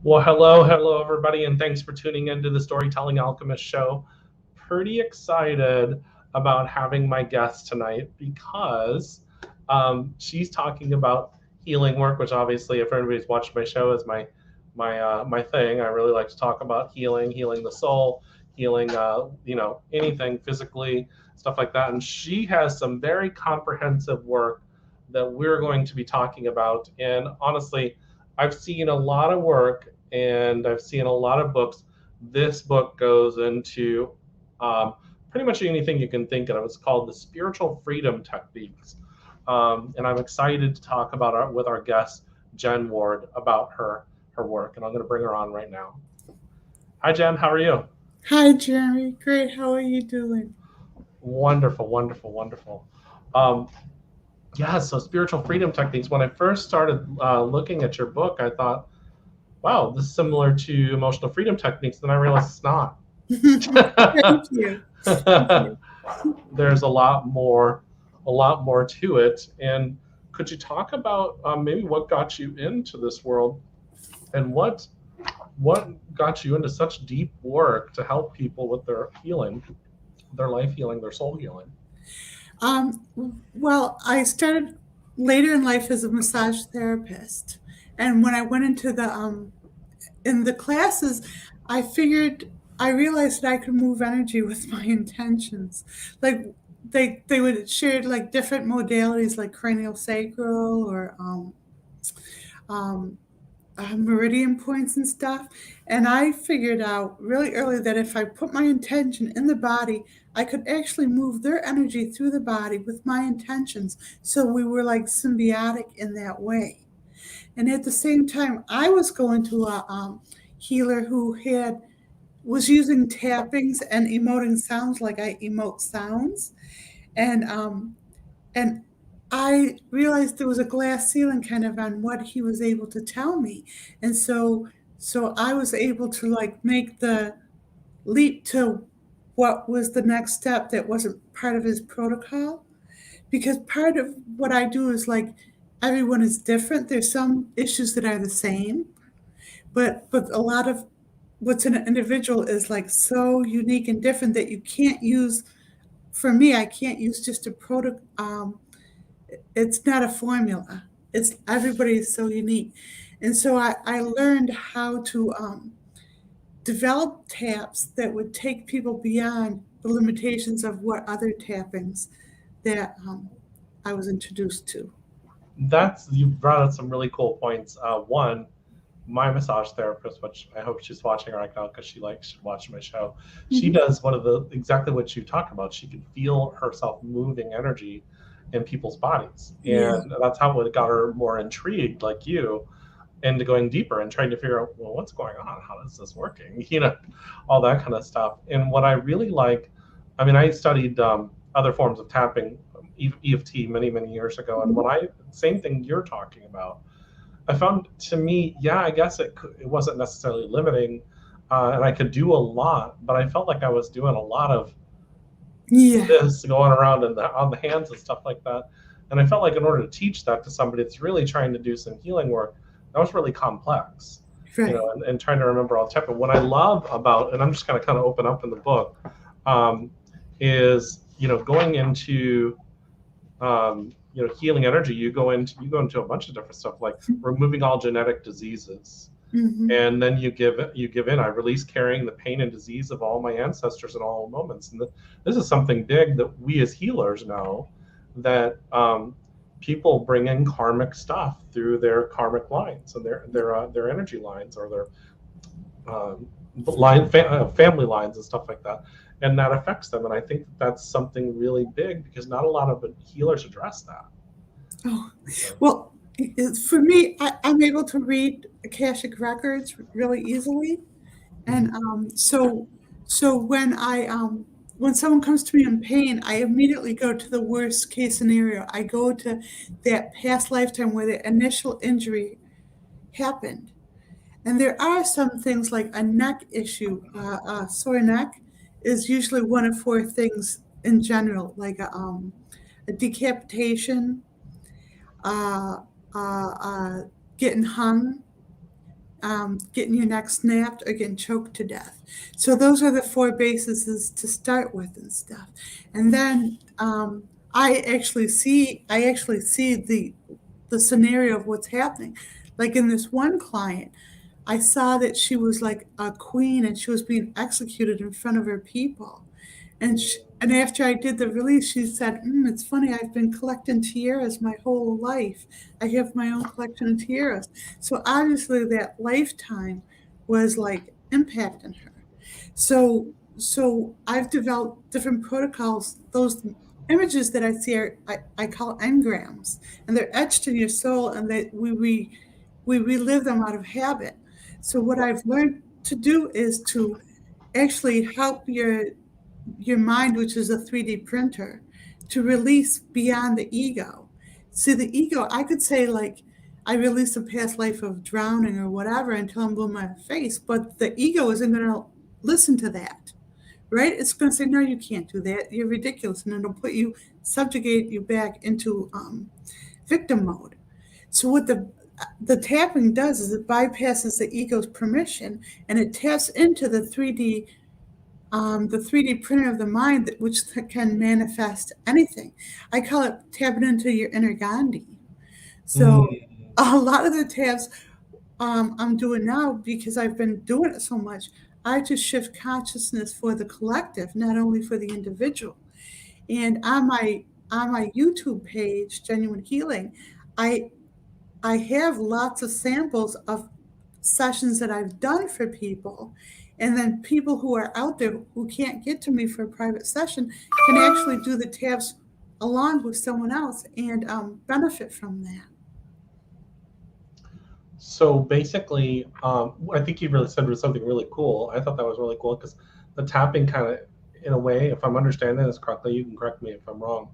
Well, hello, everybody, and thanks for tuning into the Storytelling Alchemist show. Pretty excited about having my guest tonight because she's talking about healing work, which obviously, if everybody's watched my show, is my thing. I really like to talk about healing the soul, healing, anything physically, stuff like that. And she has some very comprehensive work that we're going to be talking about. And honestly, I've seen a lot of work and I've seen a lot of books. This book goes into pretty much anything you can think of. It's called the Spiritual Freedom Techniques. And I'm excited to talk about with our guest, Jen Ward, about her work. And I'm going to bring her on right now. Hi, Jen. How are you? Hi, Jeremy. Great. How are you doing? Wonderful. So spiritual freedom techniques. When I first started looking at your book, I thought, wow, this is similar to emotional freedom techniques. Then I realized it's not. Thank you. Thank you. There's a lot more to it. And could you talk about maybe what got you into this world and what got you into such deep work to help people with their healing, their life healing, their soul healing? Well, I started later in life as a massage therapist, and when I went into the in the classes, I realized that I could move energy with my intentions. Like they would share like different modalities, like cranial sacral or um, meridian points and stuff. And I figured out really early that if I put my intention in the body, I could actually move their energy through the body with my intentions. So we were like symbiotic in that way. And at the same time, I was going to a healer who was using tappings and emoting sounds like I emote sounds, and and I realized there was a glass ceiling kind of on what he was able to tell me. And so I was able to like make the leap to what was the next step that wasn't part of his protocol. Because part of what I do is like everyone is different. There's some issues that are the same, but a lot of what's in an individual is like so unique and different that you can't use. For me, I can't use just a protocol. It's not a formula. It's everybody is so unique. And so I learned how to develop taps that would take people beyond the limitations of what other tappings that I was introduced to. You brought up some really cool points. One, my massage therapist, which I hope she's watching right now because she should watch my show. She does one of the exactly what you talk about. She can feel herself moving energy in people's bodies, Yeah. and that's how it got her more intrigued, like you, into going deeper and trying to figure out, well, what's going on? How is this working? All that kind of stuff. And what I really like, I mean, I studied other forms of tapping, EFT, many years ago, and same thing you're talking about. I found, to me, yeah, I guess it wasn't necessarily limiting, and I could do a lot, but I felt like I was doing a lot of Yeah. this going around on the hands and stuff like that. And I felt like in order to teach that to somebody that's really trying to do some healing work, that was really complex, Right. and trying to remember all the time. But what I love about, and I'm just going to kind of open up in the book, is going into healing energy. You go into a bunch of different stuff like removing all genetic diseases. Mm-hmm. And then you give in. I release carrying the pain and disease of all my ancestors in all moments. And this is something big that we as healers know, that people bring in karmic stuff through their karmic lines and their energy lines, or their family lines and stuff like that, and that affects them. And I think that's something really big because not a lot of healers address that. Oh, well, for me, I'm able to read Akashic records really easily, and so when someone comes to me in pain, I immediately go to the worst case scenario. I go to that past lifetime where the initial injury happened, and there are some things like a neck issue, a sore neck is usually one of four things in general, like a decapitation, uh, uh, uh, getting hung, getting your neck snapped, or getting choked to death. So those are the 4 bases to start with and stuff. And then I actually see the scenario of what's happening. Like in this one client, I saw that she was like a queen and she was being executed in front of her people. And after I did the release, she said, "It's funny. I've been collecting tiaras my whole life. I have my own collection of tiaras." So obviously, that lifetime was like impacting her. So I've developed different protocols. Those images that I see I call engrams, and they're etched in your soul, and we relive them out of habit. So what I've learned to do is to actually help your mind, which is a 3D printer, to release beyond the ego. See, the ego, I could say, like, I release a past life of drowning or whatever until I'm blue in my face, but the ego isn't going to listen to that, right? It's going to say, no, you can't do that. You're ridiculous. And it'll subjugate you back into victim mode. So what the tapping does is it bypasses the ego's permission and it taps into the 3D printer of the mind, which can manifest anything. I call it tapping into your inner Gandhi. So a lot of the tabs I'm doing now, because I've been doing it so much, I just shift consciousness for the collective, not only for the individual. And on my YouTube page, Genuine Healing, I I have lots of samples of sessions that I've done for people. And then people who are out there who can't get to me for a private session can actually do the tabs along with someone else and benefit from that. So basically, I think you really said something really cool. I thought that was really cool because the tapping kind of, in a way, if I'm understanding this correctly, you can correct me if I'm wrong.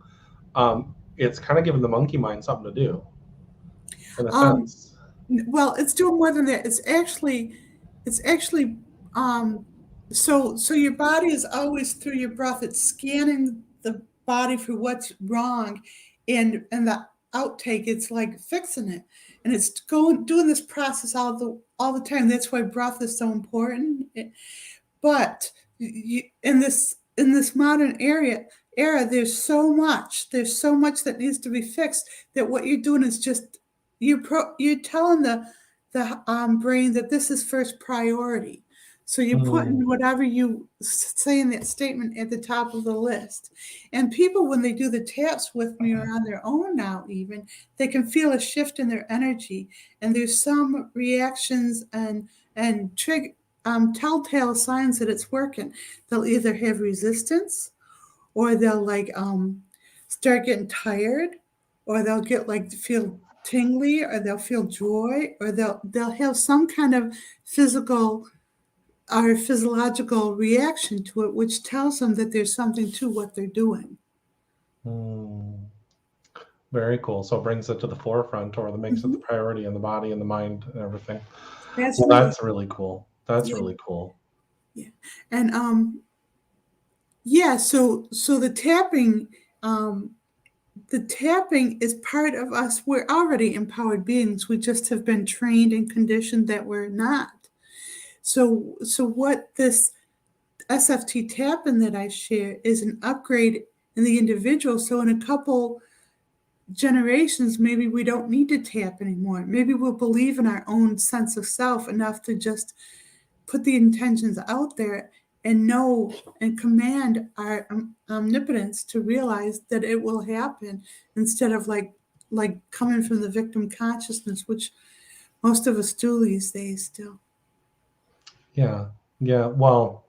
It's kind of giving the monkey mind something to do, in a sense. Well, it's doing more than that. It's actually so your body is always through your breath. It's scanning the body for what's wrong, and the outtake, it's like fixing it, and it's doing this process all the time. That's why breath is so important. But in this modern era, there's so much that needs to be fixed, that what you're doing is just you're telling the brain that this is first priority. So you put in whatever you say in that statement at the top of the list. And people, when they do the taps with me or on their own now, even, they can feel a shift in their energy. And there's some reactions and telltale signs that it's working. They'll either have resistance, or they'll start getting tired, or they'll get feel tingly, or they'll feel joy, or they'll have some kind of physical or physiological reaction to it, which tells them that there's something to what they're doing. Very cool. So it brings it to the forefront, or makes it the priority in the body and the mind and everything. That's really cool. That's really cool. Yeah. And so the tapping is part of us. We're already empowered beings. We just have been trained and conditioned that we're not. So what this SFT tapping that I share is an upgrade in the individual. So in a couple generations, maybe we don't need to tap anymore. Maybe we'll believe in our own sense of self enough to just put the intentions out there and know and command our omnipotence to realize that it will happen, instead of like coming from the victim consciousness, which most of us do these days still. Yeah. Well,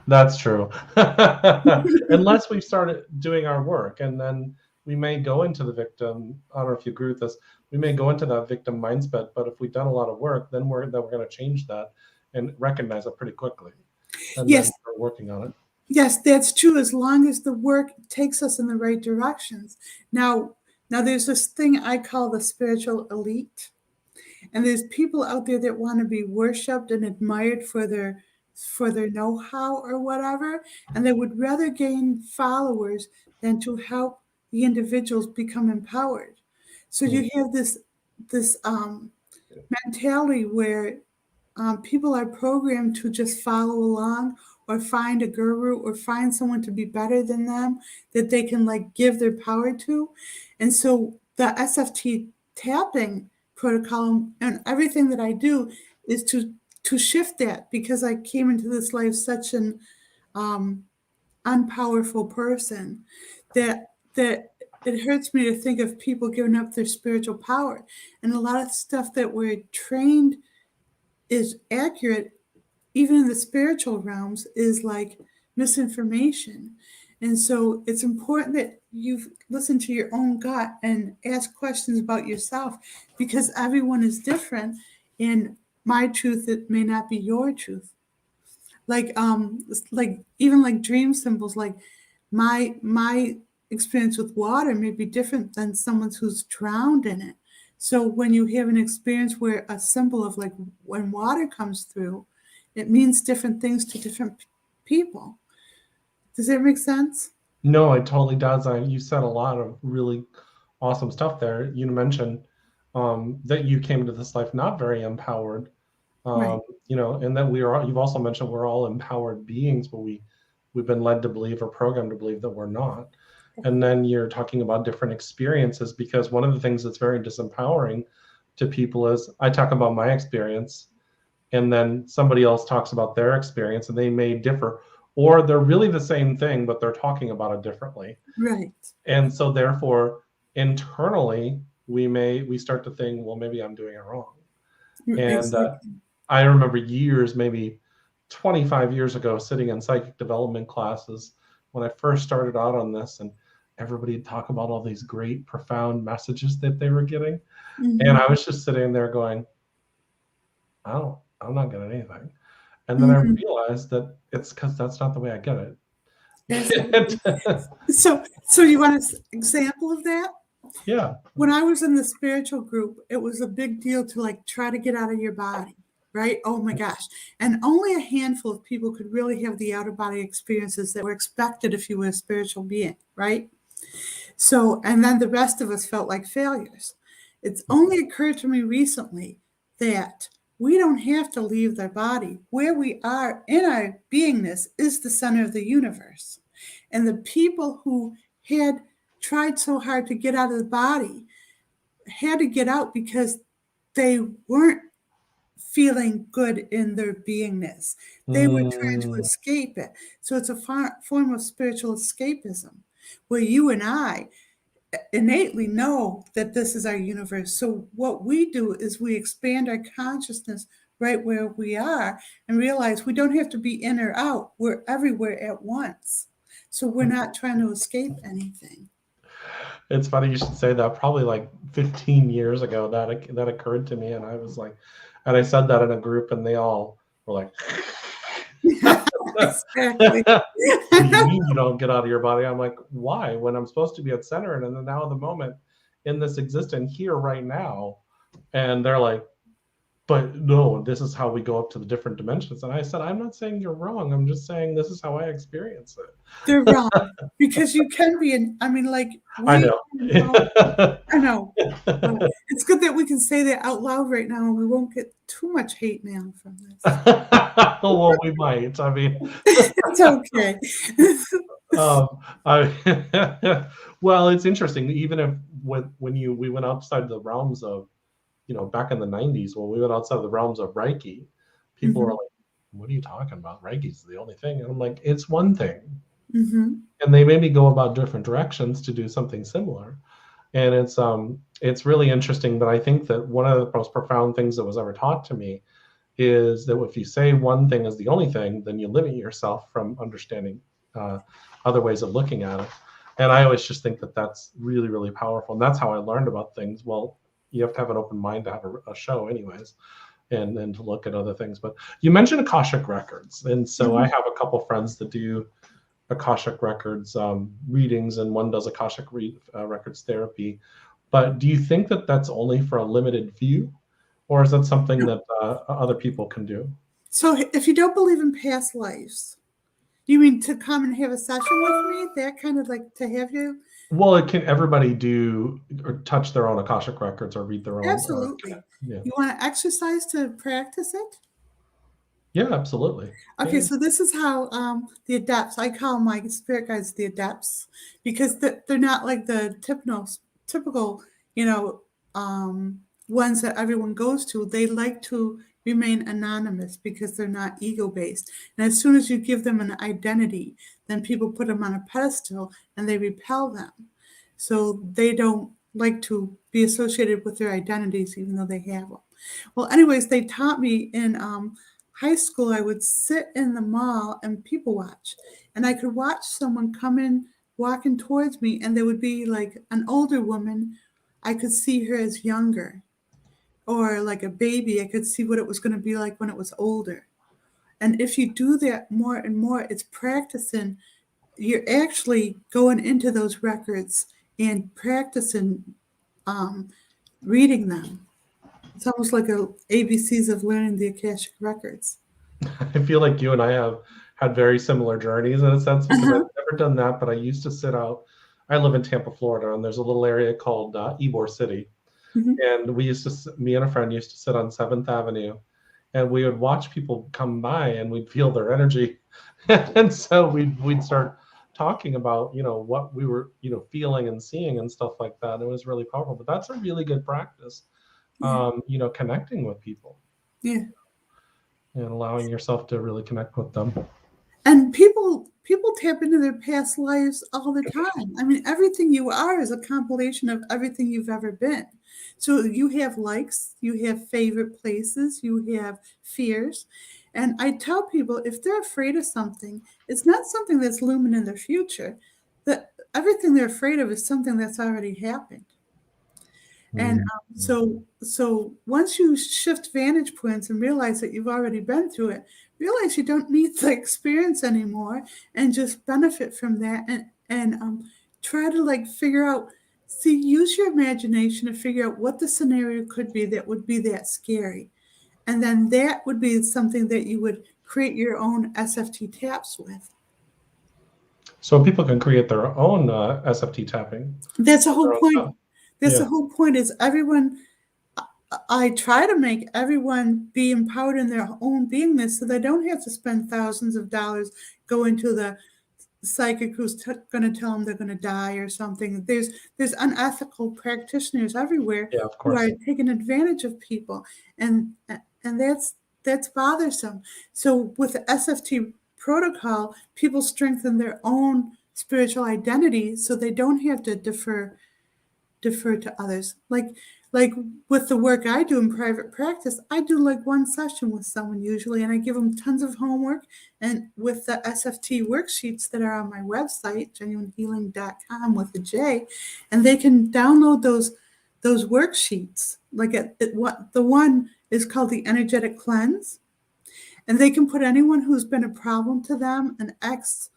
that's true. Unless we've started doing our work, and then we may go into the victim. I don't know if you agree with this. We may go into that victim mindset, but if we've done a lot of work, then we're going to change that and recognize it pretty quickly. And yes, then start working on it. Yes, that's true, as long as the work takes us in the right directions. Now there's this thing I call the spiritual elite. And there's people out there that want to be worshipped and admired for their know-how or whatever, and they would rather gain followers than to help the individuals become empowered. So you have this mentality where people are programmed to just follow along or find a guru or find someone to be better than them that they can like give their power to. And so the SFT tapping protocol and everything that I do is to shift that, because I came into this life such an unpowerful person that it hurts me to think of people giving up their spiritual power. And a lot of stuff that we're trained is accurate, even in the spiritual realms, is like misinformation. And so it's important that you listen to your own gut and ask questions about yourself, because everyone is different, and my truth, it may not be your truth. Like even like dream symbols, like my experience with water may be different than someone's who's drowned in it. So when you have an experience where a symbol of like when water comes through, it means different things to different people. Does that make sense? No, it totally does. You said a lot of really awesome stuff there. You mentioned that you came into this life not very empowered, Right. And that you've also mentioned we're all empowered beings, but we've been led to believe or programmed to believe that we're not. And then you're talking about different experiences, because one of the things that's very disempowering to people is I talk about my experience, and then somebody else talks about their experience, and they may differ, or they're really the same thing, but they're talking about it differently. Right. And so therefore, internally, we start to think, well, maybe I'm doing it wrong. And Exactly. I remember years, maybe 25 years ago, sitting in psychic development classes when I first started out on this, and everybody would talk about all these great, profound messages that they were getting. And I was just sitting there going, I'm not getting anything. And then I realized that it's because that's not the way I get it. So you want an example of that? Yeah. When I was in the spiritual group, it was a big deal to like try to get out of your body, right? Oh my gosh. And only a handful of people could really have the out of body experiences that were expected if you were a spiritual being, right? So, and then the rest of us felt like failures. It's only occurred to me recently that we don't have to leave their body. Where we are in our beingness is the center of the universe. And the people who had tried so hard to get out of the body had to get out because they weren't feeling good in their beingness. They were trying to escape it. So it's a form of spiritual escapism, where you and I innately know that this is our universe. So what we do is we expand our consciousness right where we are and realize we don't have to be in or out. We're everywhere at once. So we're not trying to escape anything. It's funny you should say that. Probably like 15 years ago, that occurred to me, and I was like, and I said that in a group, and they all were like, Exactly. "What do you mean you don't get out of your body?" I'm like, "Why? When I'm supposed to be at center and in the now of the moment, in this existence here right now?" And they're like, "But no, this is how we go up to the different dimensions." And I said, "I'm not saying you're wrong. I'm just saying this is how I experience it." They're wrong, because you can be in, I mean, like, I know. I know. It's good that we can say that out loud right now, and we won't get too much hate mail from this. Well, we might. I mean, It's okay. Well, it's interesting. Even if when we went outside the realms of, back in the 90s, when we went outside of the realms of Reiki, people were like, "What are you talking about? Reiki's the only thing." And I'm like, "It's one thing." And they maybe go about different directions to do something similar. And it's really interesting. But I think that one of the most profound things that was ever taught to me is that if you say one thing is the only thing, then you limit yourself from understanding other ways of looking at it. And I always just think that that's really, really powerful. And that's how I learned about things. Well, you have to have an open mind to have a show anyways, and to look at other things. But you mentioned Akashic records. And so I have a couple friends that do Akashic records readings, and one does Akashic records therapy. But do you think that that's only for a limited view, or is that something that other people can do? So if you don't believe in past lives, you mean to come and have a session with me? That kind of like to have you? Well, it can everybody do or touch their own Akashic records or read their own. Absolutely. Yeah. You want to exercise to practice it? Yeah, absolutely. Okay, Yeah. so this is how the adepts, I call my spirit guides the adepts, because they're not like the typical, you know, ones that everyone goes to. They like to remain anonymous because they're not ego based. And as soon as you give them an identity, then people put them on a pedestal and they repel them. So they don't like to be associated with their identities, even though they have them. Well, anyways, they taught me in high school, I would sit in the mall and people watch. And I could watch someone come in walking towards me, and there would be like an older woman. I could see her as younger, or like a baby. I could see what it was going to be like when it was older. And if you do that more and more, it's practicing. You're actually going into those records and practicing reading them. It's almost like a ABCs of learning the Akashic records. I feel like you and I have had very similar journeys in a sense because Uh-huh. I've never done that, but I used to sit out. I live in Tampa, Florida, and there's a little area called Ybor City, Mhm. and we used to, me and a friend used to sit on 7th Avenue, and we would watch people come by, and we'd feel their energy, and so we'd start talking about what we were feeling and seeing and stuff like that. And it was really powerful. But that's a really good practice, Yeah. connecting with people Yeah. and allowing yourself to really connect with them. And people tap into their past lives all the time. I mean, everything you are is a compilation of everything you've ever been. So you have likes, you have favorite places, you have fears. And I tell people, if they're afraid of something, it's not something that's looming in their future. That everything they're afraid of is something that's already happened. And Mm. so once you shift vantage points and realize that you've already been through it, realize you don't need the experience anymore, and just benefit from that, and try to like figure out. See, use your imagination to figure out what the scenario could be that would be that scary, and then that would be something that you would create your own SFT taps with. So people can create their own SFT tapping, That's the whole their own point. stuff. That's the Yeah. whole point. Is everyone I try to make everyone be empowered in their own beingness so they don't have to spend thousands of dollars going to the psychic who's going to tell them they're going to die or something. There's unethical practitioners everywhere Yeah, of who are course. taking advantage of people, and that's bothersome. So with the SFT protocol, people strengthen their own spiritual identity so they don't have to defer to others. Like with the work I do in private practice, I do like one session with someone usually, and I give them tons of homework. And with the SFT worksheets that are on my website, genuinehealing.com with a J, and they can download those worksheets. Like what the one is called the energetic cleanse, and they can put anyone who's been a problem to them, an ex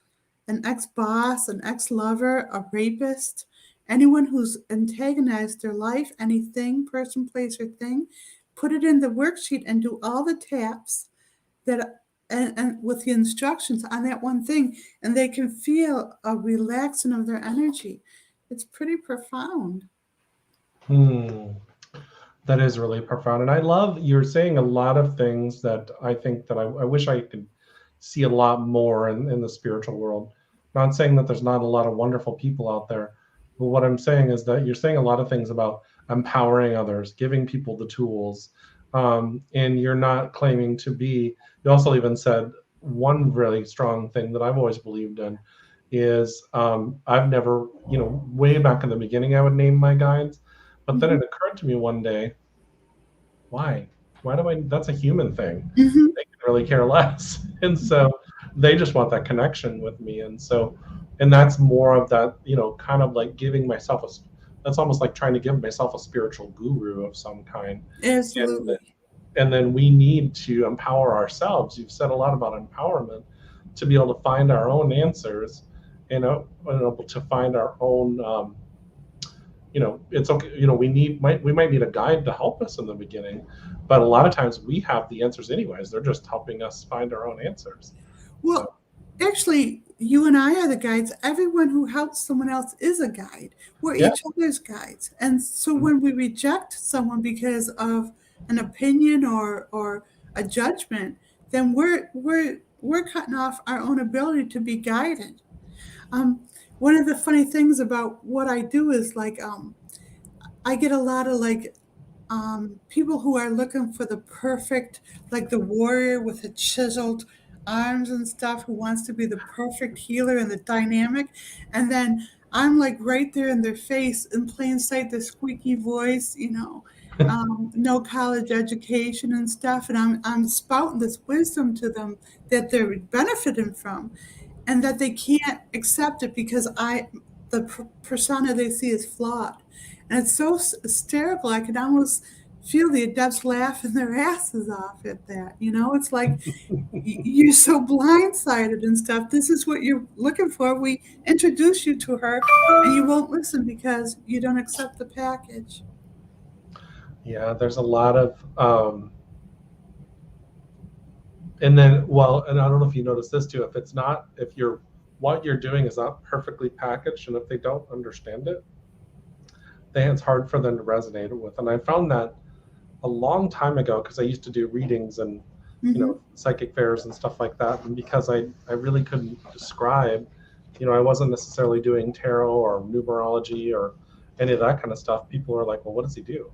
boss, an ex lover, a rapist, anyone who's antagonized their life, anything, person, place, or thing, put it in the worksheet and do all the taps that and with the instructions on that one thing, and they can feel a relaxing of their energy. It's pretty profound. Hmm. That is really profound. And I love you're saying a lot of things that I think that I wish I could see a lot more in the spiritual world. Not saying that there's not a lot of wonderful people out there, but what I'm saying is that you're saying a lot of things about empowering others, giving people the tools, and you're not claiming to be. You also even said one really strong thing that I've always believed in is I've never, way back in the beginning, I would name my guides, but then Mm-hmm. it occurred to me one day, why? Why do I? That's a human thing. Mm-hmm. They can really care less, and so they just want that connection with me, and that's more of that, kind of like giving myself a. That's almost like trying to give myself a spiritual guru of some kind, and Absolutely. and then we need to empower ourselves. You've said a lot about empowerment to be able to find our own answers, and able to find our own. It's okay. We might need a guide to help us in the beginning, but a lot of times we have the answers anyways. They're just helping us find our own answers. Well, So actually, you and I are the guides. Everyone who helps someone else is a guide. We're Yeah. each other's guides. And so when we reject someone because of an opinion or a judgment, then we're cutting off our own ability to be guided. Um, One of the funny things about what I do is like I get a lot of like people who are looking for the perfect, like the warrior with the chiseled arms and stuff, who wants to be the perfect healer and the dynamic. And then I'm like right there in their face in plain sight, the squeaky voice, no college education and stuff. And I'm spouting this wisdom to them that they're benefiting from and that they can't accept it because the persona they see is flawed. And it's so hysterical. I can almost feel the adepts laughing their asses off at that. It's like you're so blindsided and stuff. This is what you're looking for. We introduce you to her, and you won't listen because you don't accept the package. Yeah, there's a lot of, and then, well, and I don't know if you notice this too, if what you're doing is not perfectly packaged, and if they don't understand it, then it's hard for them to resonate with. And I found that a long time ago, because I used to do readings and, psychic fairs and stuff like that. And because I really couldn't describe, I wasn't necessarily doing tarot or numerology or any of that kind of stuff. People were like, well, what does he do?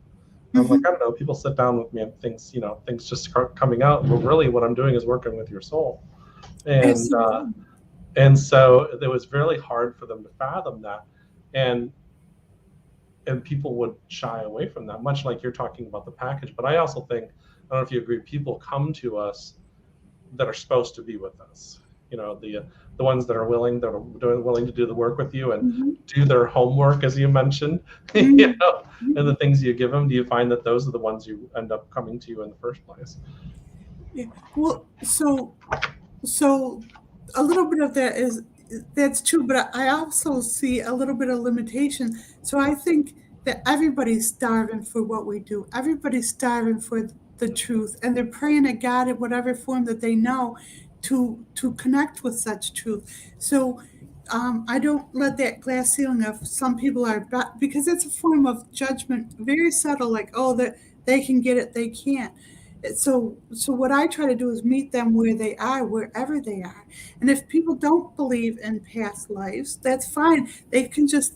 I'm like, I don't know. People sit down with me and things just start coming out. But really, what I'm doing is working with your soul, and so it was really hard for them to fathom that, and people would shy away from that. Much like you're talking about the package, but I also think, I don't know if you agree, people come to us that are supposed to be with us. The ones that are willing to do the work with you and do their homework, as you mentioned, and the things you give them. Do you find that those are the ones who end up coming to you in the first place? Yeah. Well, so a little bit of that's true, but I also see a little bit of limitation. So I think that everybody's starving for what we do. Everybody's starving for the truth, and they're praying to God in whatever form that they know to connect with such truth. So I don't let that glass ceiling of some people are bad, because it's a form of judgment, very subtle, like, oh, that they can get it, they can't. So what I try to do is meet them where they are, wherever they are. And if people don't believe in past lives, that's fine. They can just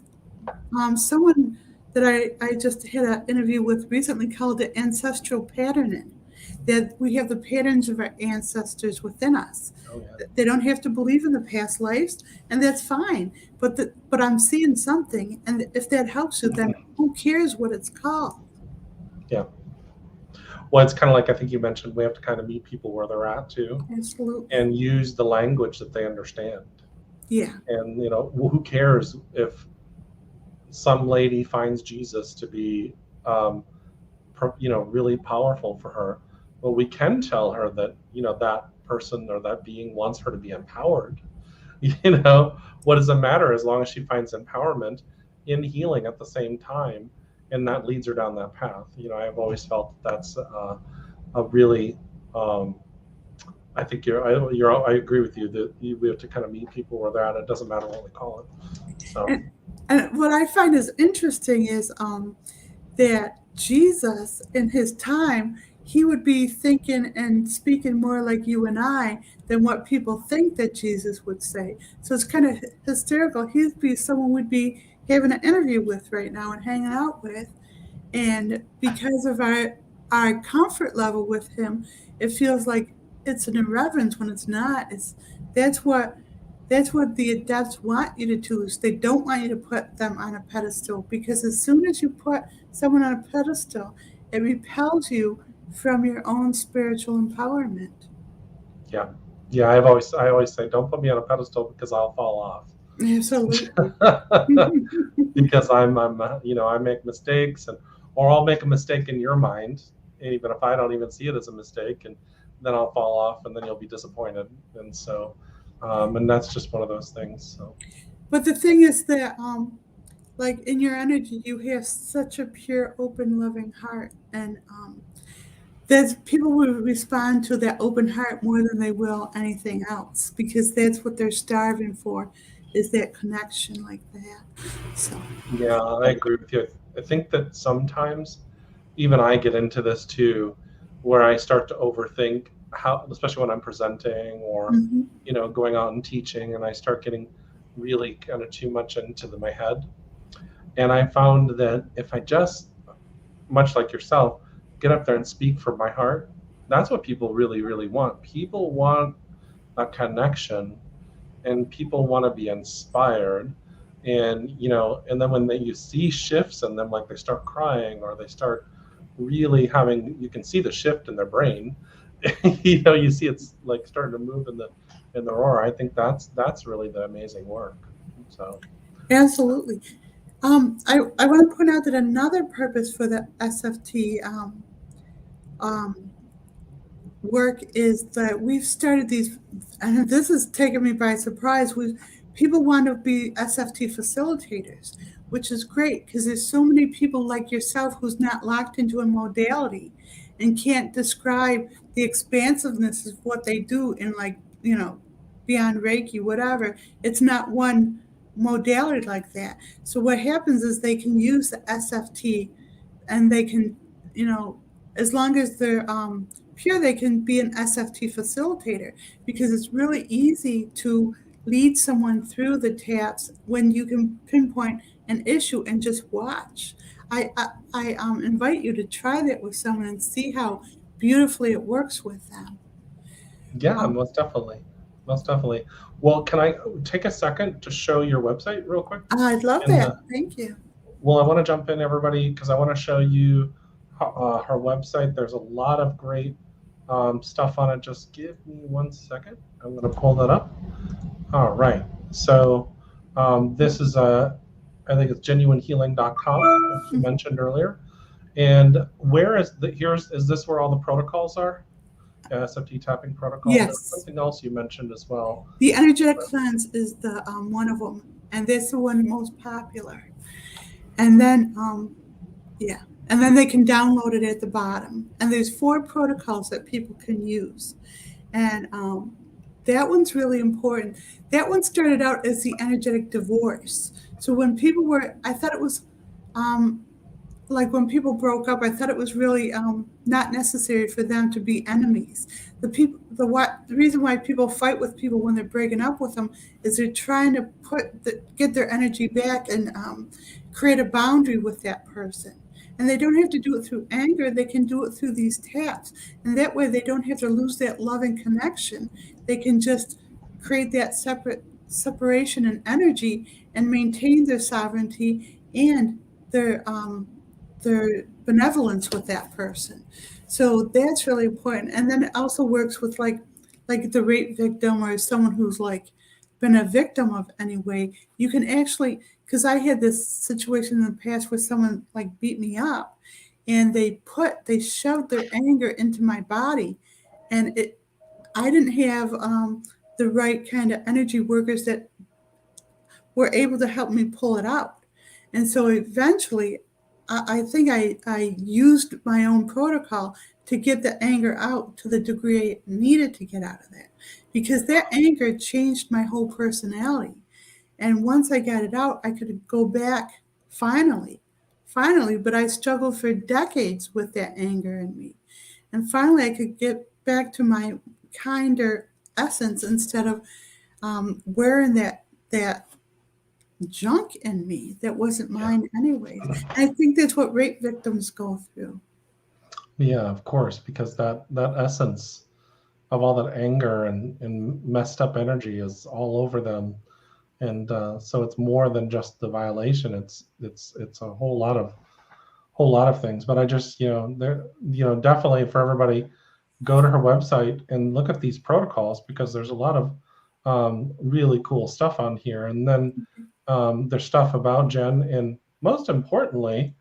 someone that I just had an interview with recently called it ancestral patterning. That we have the patterns of our ancestors within us. Oh, yeah. They don't have to believe in the past lives, and that's fine. But I'm seeing something, and if that helps you, then who cares what it's called? Yeah. Well, it's kind of like, I think you mentioned, we have to kind of meet people where they're at too. Absolutely. And use the language that they understand. Yeah. And who cares if some lady finds Jesus to be really powerful for her? Well, we can tell her that that person or that being wants her to be empowered. What does it matter, as long as she finds empowerment in healing at the same time, and that leads her down that path. I've always felt that's a really I think I agree with you that we have to kind of meet people where they're at. It doesn't matter what we call it. So, and what I find is interesting is that Jesus, in his time, he would be thinking and speaking more like you and I than what people think that Jesus would say. So it's kind of hysterical. He'd be someone we'd be having an interview with right now and hanging out with. And because of our comfort level with him, it feels like it's an irreverence when it's not. That's what the adepts want you to do. Is they don't want you to put them on a pedestal, because as soon as you put someone on a pedestal, it repels you from your own spiritual empowerment. Yeah. I always say, don't put me on a pedestal because I'll fall off. Absolutely. Because I make mistakes, or I'll make a mistake in your mind, even if I don't even see it as a mistake, and then I'll fall off, and then you'll be disappointed. And so, and that's just one of those things. So. But the thing is that, in your energy, you have such a pure, open, loving heart, and that people will respond to that open heart more than they will anything else, because that's what they're starving for, is that connection like that. So Yeah, I agree with you. I think that sometimes even I get into this too, where I start to overthink how, especially when I'm presenting or, mhm. going out and teaching, and I start getting really kind of too much into my head. And I found that if I just, much like yourself, get up there and speak from my heart, that's what people really, really want. People want a connection, and people want to be inspired. And and then when you see shifts in them, like they start crying or they start really having, you can see the shift in their brain. You see it's like starting to move in the aura. I think that's really the amazing work. So Absolutely. I want to point out that another purpose for the SFT um, work is that we've started these, and this has taken me by surprise. People want to be SFT facilitators, which is great because there's so many people like yourself who's not locked into a modality and can't describe the expansiveness of what they do in, like, beyond Reiki, whatever. It's not one modality like that. So what happens is they can use the SFT, and they can, you know, as long as they're pure, they can be an SFT facilitator, because it's really easy to lead someone through the taps when you can pinpoint an issue and just watch. I invite you to try that with someone and see how beautifully it works with them. yeah, Um, most definitely. Well, can I take a second to show your website real quick? I'd love And that. Thank you. well, I want to jump in, everybody, because I want to show you her website. There's a lot of great stuff on it. Just give me 1 second. I'm going to pull that up. All right. So this is I think it's genuinehealing.com, as you mentioned earlier. And where is is this where all the protocols are? SFT tapping protocols. There's Yes, something else you mentioned as well. the energetic cleanse is the one of them, and that's the one most popular. And then yeah. And then they can download it at the bottom. And there's 4 protocols that people can use. And that one's really important. That one started out as the energetic divorce. So when people were, I thought it was um, like when people broke up, I thought it was really not necessary for them to be enemies. The reason why people fight with people when they're breaking up with them is they're trying to get their energy back and create a boundary with that person. And they don't have to do it through anger; they can do it through these taps, and that way they don't have to lose that loving connection. They can just create that separation in energy and maintain their sovereignty and their benevolence with that person. So that's really important. And then it also works with like the rape victim or someone who's like been a victim of any way. You can actually, because I had this situation in the past where someone like beat me up, and they shoved their anger into my body, and I didn't have the right kind of energy workers that were able to help me pull it out. And so eventually, I think I used my own protocol to get the anger out to the degree it needed to get out of that, because that anger changed my whole personality. And once I got it out, I could go back finally, but I struggled for decades with that anger in me. And finally, I could get back to my kinder essence instead of wearing that junk in me that wasn't Yeah. mine anyways. And I think that's what rape victims go through. Yeah, of course, because that essence of all that anger and messed up energy is all over them, and so it's more than just the violation. It's a whole lot of things. But I just there definitely for everybody, go to her website and look at these protocols, because there's a lot of really cool stuff on here. And then there's stuff about Jen, and most importantly,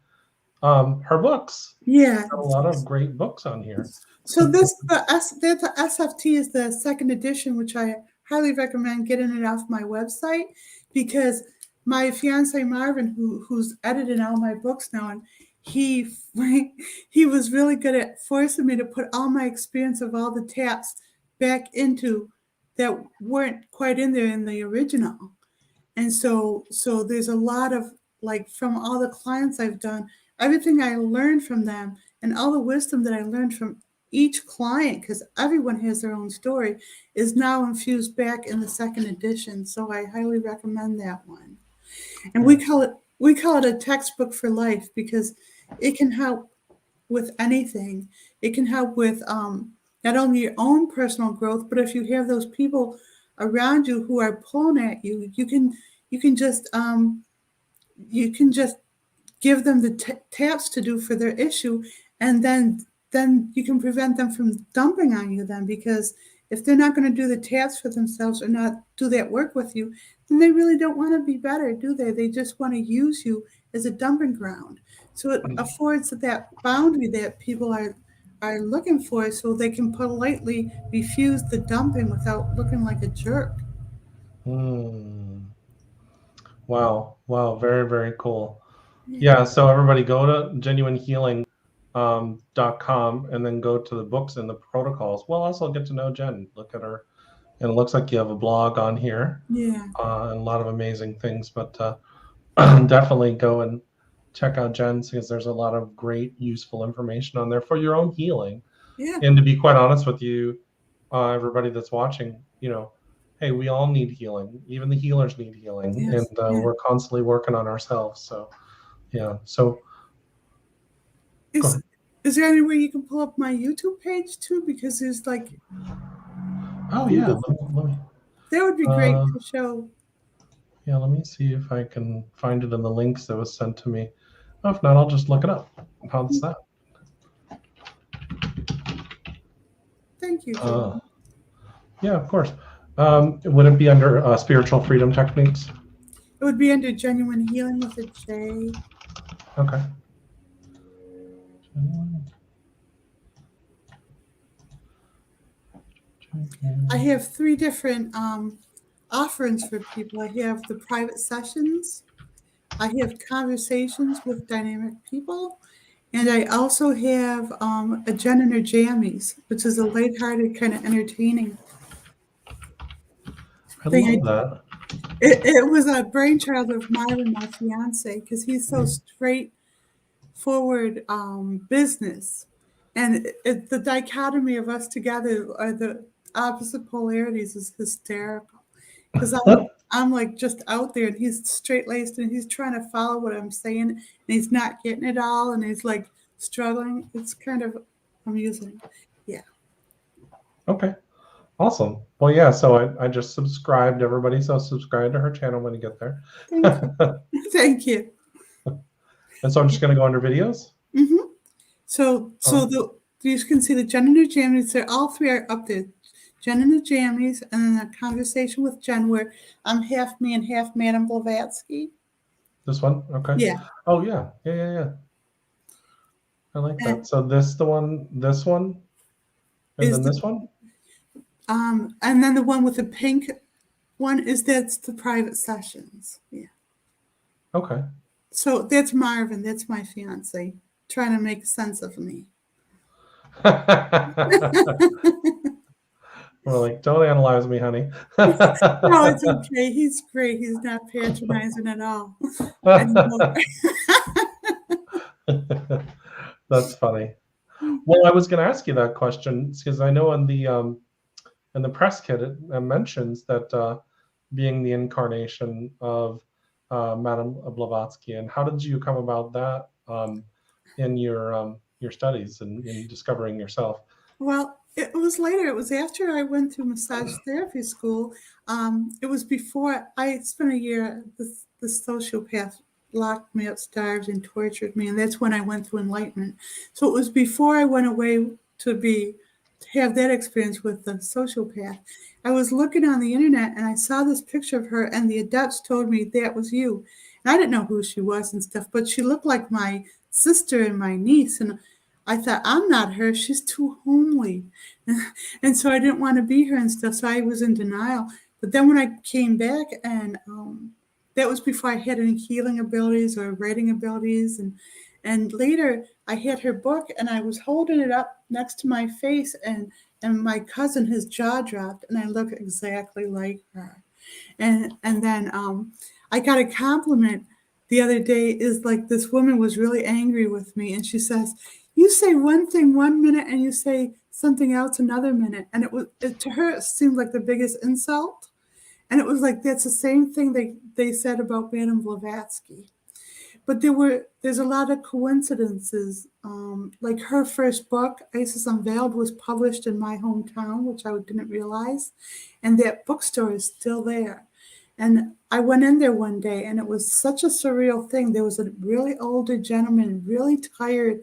her books. Yeah. Got a lot of great books on here. So the SFT is the second edition, which I highly recommend getting it off my website, because my fiance Marvin, who's edited all my books now, and he he was really good at forcing me to put all my experience of all the taps back into that weren't quite in there in the original. And so there's a lot of, like, from all the clients I've done, everything I learned from them and all the wisdom that I learned from each client, because everyone has their own story, is now infused back in the second edition. So I highly recommend that one. And we call it a textbook for life, because it can help with anything. It can help with not only your own personal growth, but if you have those people around you who are pulling at you, you can just give them the taps to do for their issue, and then you can prevent them from dumping on you then, because if they're not going to do the taps for themselves or not do that work with you, then they really don't want to be better, do they? They just want to use you as a dumping ground. So it affords that boundary that people are looking for, so they can politely refuse the dumping without looking like a jerk. Wow. Wow. Very, very cool. Yeah. So everybody go to genuinehealing.com and then go to the books and the protocols. Well, also get to know Jen. Look at her. And it looks like you have a blog on here. Yeah. And a lot of amazing things. But definitely go and check out Jen's, because there's a lot of great, useful information on there for your own healing. Yeah. And to be quite honest with you, everybody that's watching, hey, we all need healing. Even the healers need healing. Yes. And we're constantly working on ourselves. So, yeah. So, go ahead. Is there any way you can pull up my YouTube page too? Because there's like, Oh, yeah. Let me, that would be great to show. yeah, let me see if I can find it in the links that was sent to me. Oh, if not, I'll just look it up. How's that? Thank you. Yeah, of course. Would it be under spiritual freedom techniques? It would be under Genuine Healing with a J. Okay. I have 3 different offerings for people. I have the private sessions, I have conversations with dynamic people, and I also have a Jen and her Jammies, which is a lighthearted kind of entertaining I thing. love that. It was a brainchild of Marvin, my fiance, because he's so straightforward business. And the dichotomy of us together, are the opposite polarities, is hysterical. Because I'm like just out there, and he's straight laced, and he's trying to follow what I'm saying, and he's not getting it all, and he's like struggling. It's kind of amusing. Yeah. Okay. Awesome. Well, yeah, so I just subscribed, everybody. So subscribe to her channel when you get there. Thank you. Thank you. And so I'm just going to go under videos. Mm-hmm. So you can see the Jen and her Jammies. They're all 3 are up there. Jen and the Jammies, and then a conversation with Jen where I'm half me and half Madame Blavatsky. This one? Okay. Yeah. Oh, yeah. Yeah. I like that. So this one, and then this one? And then the one with the pink one that's the private sessions. Yeah. Okay. So that's Marvin. That's my fiance, trying to make sense of me. We're like, don't analyze me, honey. No, it's okay. He's great. He's not patronizing at all. That's funny. Well, I was going to ask you that question because I know in the press kit it mentions that being the incarnation of Madame Blavatsky. And how did you come about that in your studies and in discovering yourself? Well, it was later. It was after I went through massage therapy school. It was before I spent a year. The sociopath locked me up, starved, and tortured me, and that's when I went through enlightenment. So it was before I went away to have that experience with the sociopath. I was looking on the internet and I saw this picture of her, and the Adepts told me that was you. And I didn't know who she was and stuff, but she looked like my sister and my niece, and I thought, I'm not her. She's too homely. And so I didn't want to be her and stuff. So I was in denial. But then when I came back, and that was before I had any healing abilities or writing abilities. And later I had her book and I was holding it up next to my face, and my cousin, his jaw dropped, and I look exactly like her. And then I got a compliment the other day. Is like, this woman was really angry with me, and she says, "You say one thing 1 minute, and you say something else another minute." And to her it seemed like the biggest insult. And it was like, that's the same thing they said about Madame Blavatsky. But there's a lot of coincidences. Like her first book, Isis Unveiled, was published in my hometown, which I didn't realize, and that bookstore is still there. And I went in there one day, and it was such a surreal thing. There was a really older gentleman, really tired,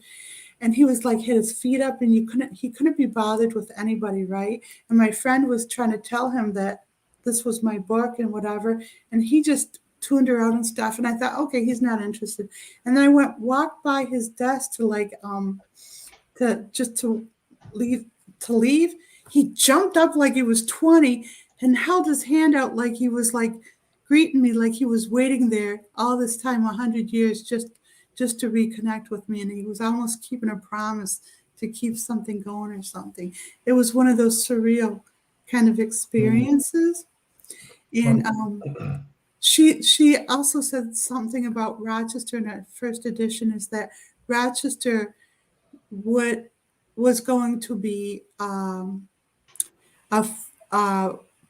and he was like, had his feet up, and he couldn't be bothered with anybody, right? And my friend was trying to tell him that this was my book and whatever, and he just tuned her out and stuff. And I thought, okay, he's not interested. And then I walked by his desk to leave. He jumped up like he was 20 and held his hand out like he was like greeting me, like he was waiting there all this time, 100 years, just to reconnect with me. And he was almost keeping a promise to keep something going or something. It was one of those surreal kind of experiences. And she also said something about Rochester in her first edition, is that Rochester was going to be a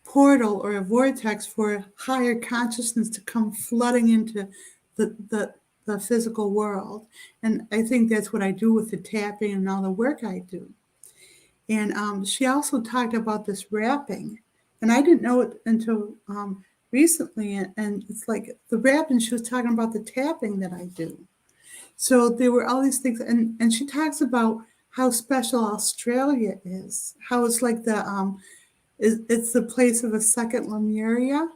portal or a vortex for higher consciousness to come flooding into the physical world. And I think that's what I do with the tapping and all the work I do. And she also talked about this wrapping, and I didn't know it until recently. And it's like the wrapping, she was talking about the tapping that I do. So there were all these things, and she talks about how special Australia is, how it's like it's the place of a second Lemuria.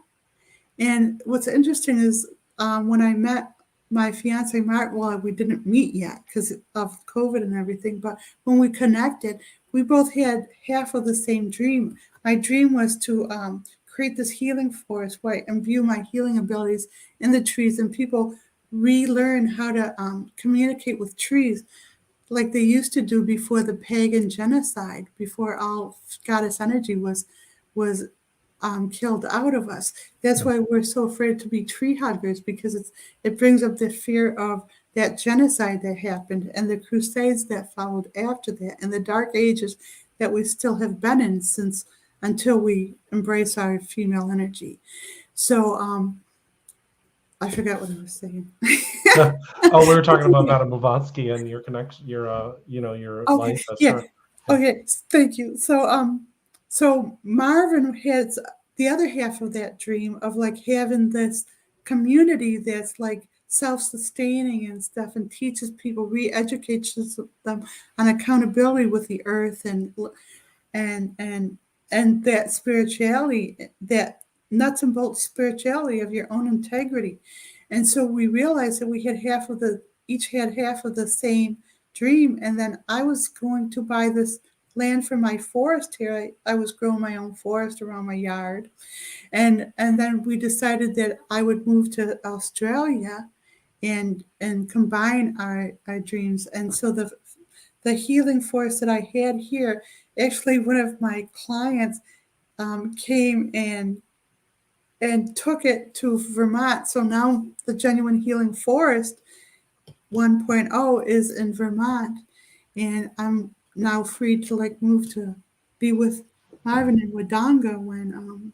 And what's interesting is when I met my fiance Mark, well, we didn't meet yet because of COVID and everything, but when we connected, we both had half of the same dream. My dream was to create this healing forest where I imbue my healing abilities in the trees, and people relearn how to communicate with trees like they used to do before the pagan genocide, before all goddess energy was killed out of us. That's why we're so afraid to be tree huggers, because it brings up the fear of that genocide that happened and the crusades that followed after that, and the dark ages that we still have been in since, until we embrace our female energy. So I forgot what I was saying. Oh, we were talking about Madame Blavatsky and your connection, your Okay, life. yeah. Okay, thank you. So Marvin has the other half of that dream of like having this community that's like self-sustaining and stuff, and teaches people, re-educates them on accountability with the earth, and that spirituality, that nuts and bolts spirituality of your own integrity. And so we realized that we had each had half of the same dream. And then I was going to buy this land for my forest here. I was growing my own forest around my yard. And then we decided that I would move to Australia and combine our dreams. And so the healing force that I had here, actually one of my clients came and took it to Vermont. So now the Genuine Healing Forest 1.0 is in Vermont, and I'm now free to like move to be with Marvin in Wodonga when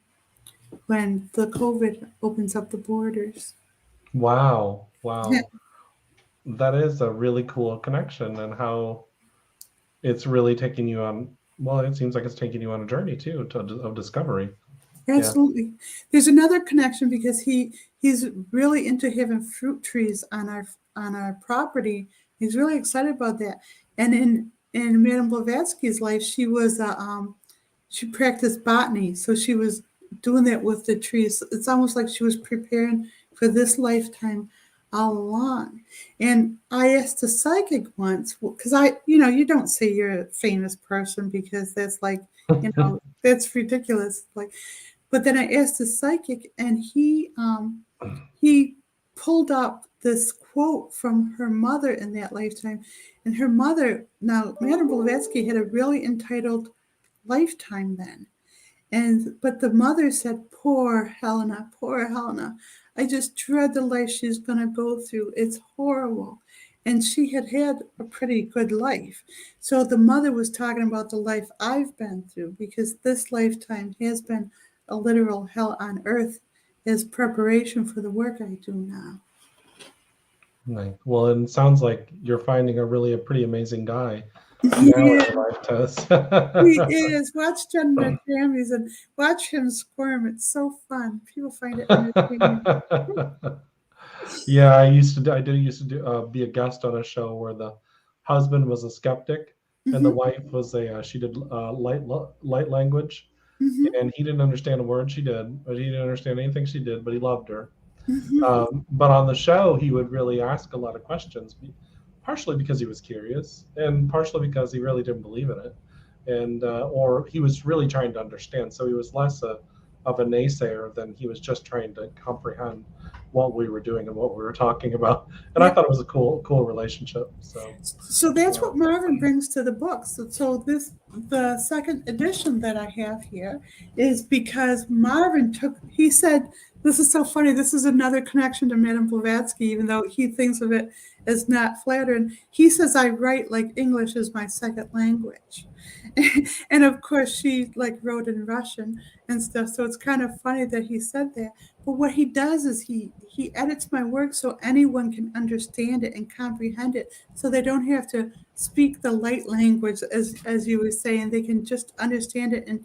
the COVID opens up the borders. Wow. Yeah. That is a really cool connection, and how it's really taking you on. Well, it seems like it's taking you on a journey too of discovery. Absolutely. There's another connection because he's really into having fruit trees on our property. He's really excited about that. And in Madame Blavatsky's life, she was she practiced botany, so she was doing that with the trees. It's almost like she was preparing for this lifetime all along. And I asked a psychic once, because you don't say you're a famous person, because that's like, that's ridiculous. Like, but then I asked the psychic, and he pulled up this quote from her mother in that lifetime. And her mother, now Madame Blavatsky had a really entitled lifetime then. But the mother said, poor Helena, poor Helena. I just dread the life she's going to go through. It's horrible. And she had had a pretty good life. So the mother was talking about the life I've been through, because this lifetime has been a literal hell on earth as preparation for the work I do now. Right. Well, it sounds like you're finding a pretty amazing guy now He in is. your life, Tess. He is. Watch John McCammy's and watch him squirm. It's so fun. People find it entertaining. Yeah, I used to be a guest on a show where the husband was a skeptic and the wife was she did light language, and he didn't understand a word she did, but he didn't understand anything she did, but he loved her. But on the show, he would really ask a lot of questions, partially because he was curious and partially because he really didn't believe in it, and or he was really trying to understand. So he was less of a naysayer than he was just trying to comprehend what we were doing and what we were talking about. And I thought it was a cool relationship. So that's what Marvin brings to the book. So the second edition that I have here is because Marvin he said, this is so funny. This is another connection to Madame Blavatsky, even though he thinks of it as not flattering. He says, I write like English is my second language. And of course, she wrote in Russian and stuff. So it's kind of funny that he said that. But what he does is he edits my work so anyone can understand it and comprehend it. So they don't have to speak the light language, as you were saying. They can just understand it. And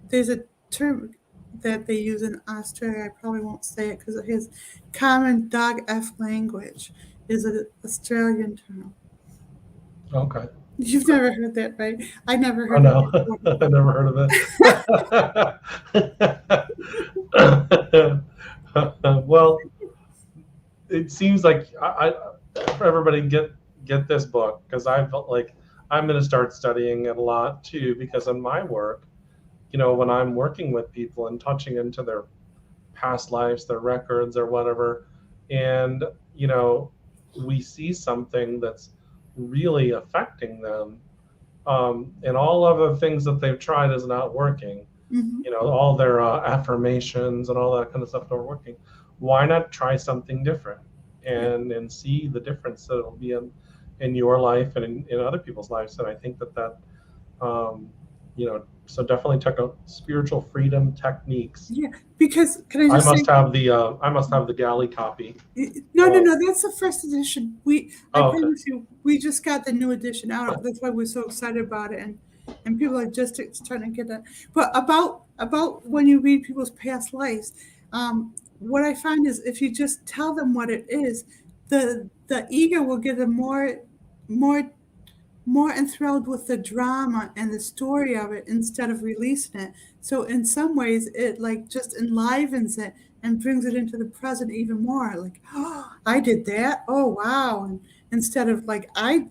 there's a term that they use in Australia. I probably won't say it because it has common dog F language is an Australian term. Okay. You've never heard that, right? I never heard of it. I never heard of it. Well, it seems like for everybody get this book, because I felt like I'm going to start studying it a lot too, because in my work, when I'm working with people and touching into their past lives, their records or whatever, and we see something that's really affecting them, and all of the things that they've tried is not working. All their affirmations and all that kind of stuff not working. Why not try something different and see the difference that it'll be in your life and in other people's lives? And I think that so definitely check out Spiritual Freedom Techniques. Yeah, because can I just I must have the galley copy. No, that's the first edition. I promise you, we just got the new edition out. That's why we're so excited about it, and people are just starting to get that. But about when you read people's past lives, what I find is if you just tell them what it is, the ego will get them more enthralled with the drama and the story of it instead of releasing it. So in some ways, it just enlivens it and brings it into the present even more. Oh, I did that. Oh, wow. And instead of I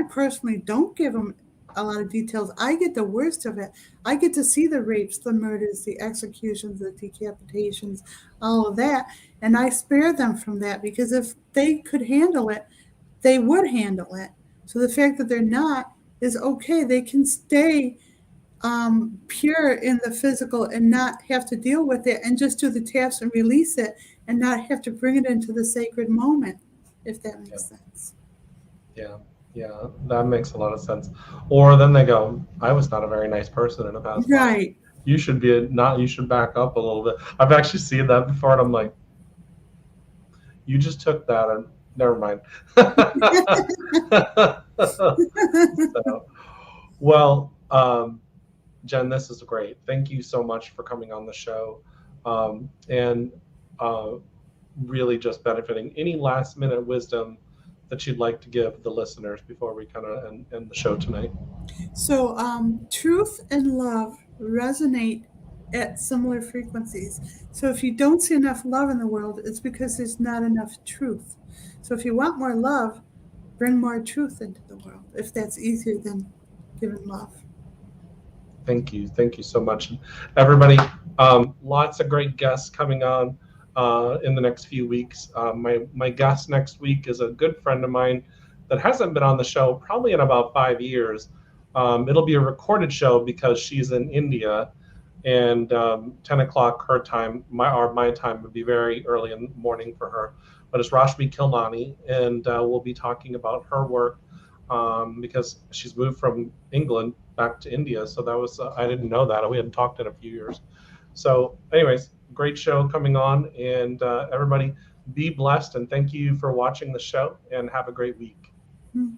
personally don't give them a lot of details. I get the worst of it. I get to see the rapes, the murders, the executions, the decapitations, all of that. And I spare them from that because if they could handle it, they would handle it. So the fact that they're not is okay. They can stay pure in the physical and not have to deal with it and just do the taps and release it and not have to bring it into the sacred moment, if that makes sense. Yeah, that makes a lot of sense. Or then they go, I was not a very nice person in the past. Right. You should you should back up a little bit. I've actually seen that before, and I'm like, you just took that and never mind. Well, Jen, this is great. Thank you so much for coming on the show, and really just benefiting. Any last minute wisdom that you'd like to give the listeners before we kind of end the show tonight? So truth and love resonate at similar frequencies. So if you don't see enough love in the world, it's because there's not enough truth. So if you want more love, bring more truth into the world, if that's easier than giving love. Thank you so much, everybody. Lots of great guests coming on. in the next few weeks. My guest next week is a good friend of mine that hasn't been on the show probably in about 5 years. It'll be a recorded show because she's in India, and 10 o'clock her time, my time would be very early in the morning for her. But it's Rashmi Kilmani, and we'll be talking about her work because she's moved from England back to India. So that was, I didn't know that. We hadn't talked in a few years. So anyways, great show coming on, and everybody be blessed, and thank you for watching the show, and have a great week. Mm.